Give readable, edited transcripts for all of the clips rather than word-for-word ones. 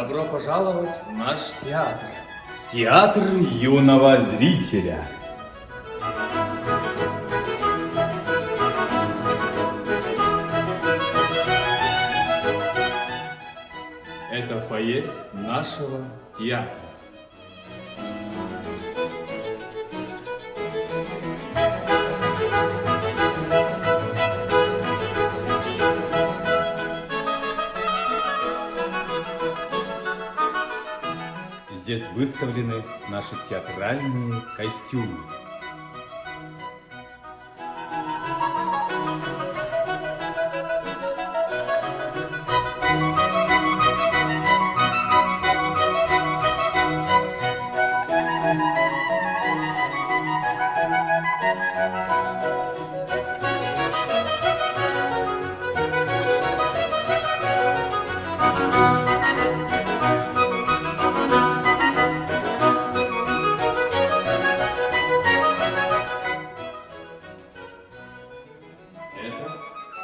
Добро пожаловать в наш театр. Театр юного зрителя. Это фойе нашего театра. Здесь выставлены наши театральные костюмы.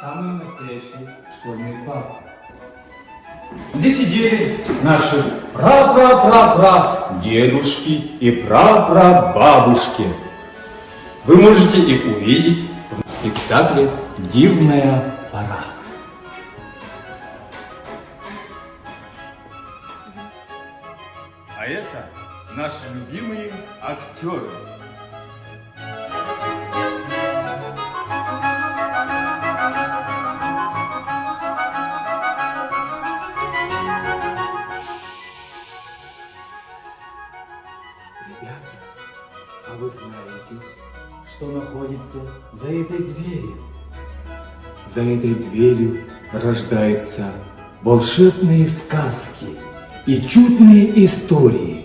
Самые настоящие школьные парты. Здесь сидели наши пра-пра-пра-пра-дедушки и пра-пра-бабушки. Вы можете их увидеть в спектакле «Дивная пора». А это наши любимые актеры. Ребята, а вы знаете, что находится за этой дверью? За этой дверью рождаются волшебные сказки и чудные истории.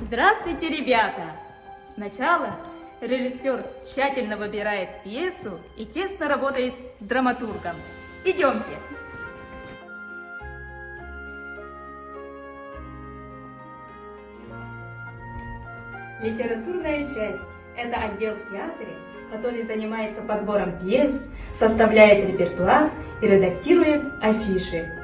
Здравствуйте, ребята! Сначала режиссер тщательно выбирает пьесу и тесно работает с драматургом. Идемте! Литературная часть – это отдел в театре, который занимается подбором пьес, составляет репертуар и редактирует афиши.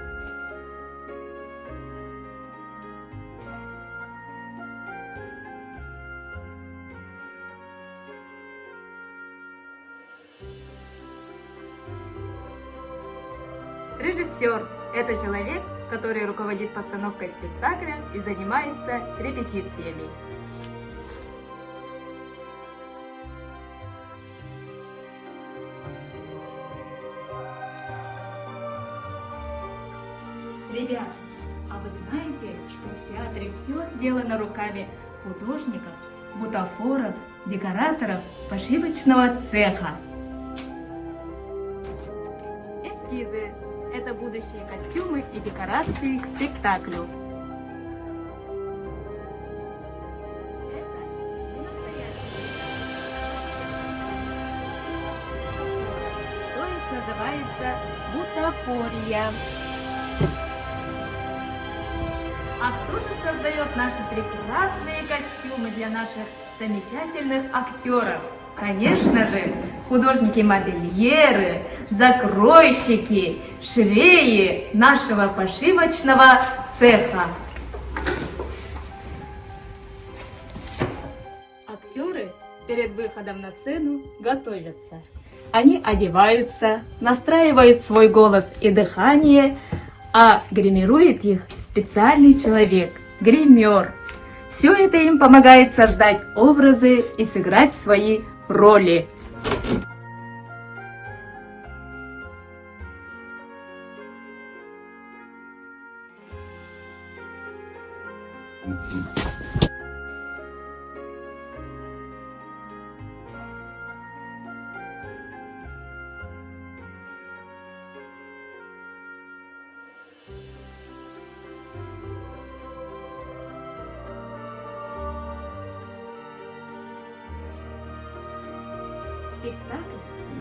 Режиссер – это человек, который руководит постановкой спектакля и занимается репетициями. Ребята, а вы знаете, что в театре все сделано руками художников, бутафоров, декораторов, пошивочного цеха? Эскизы – это будущие костюмы и декорации к спектаклю. Это не настоящие. То есть называется бутафория. А кто же создает наши прекрасные костюмы для наших замечательных актеров? Конечно же, художники-модельеры, закройщики, швеи нашего пошивочного цеха. Актеры перед выходом на сцену готовятся. Они одеваются, настраивают свой голос и дыхание, а гримирует их специальный человек – гример. Все это им помогает создать образы и сыграть свои роли. спектакль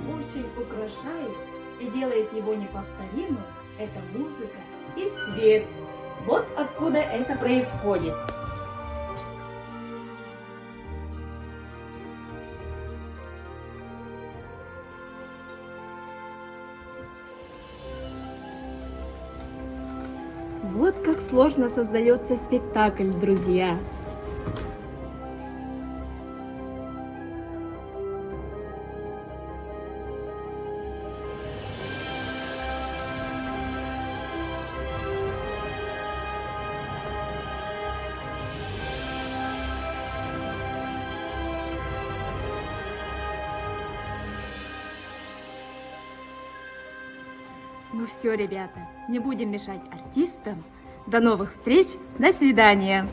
очень украшает и делает его неповторимым – это музыка и свет. Вот откуда это происходит. Вот как сложно создается спектакль, друзья. Ну все, ребята, не будем мешать артистам. До новых встреч, до свидания.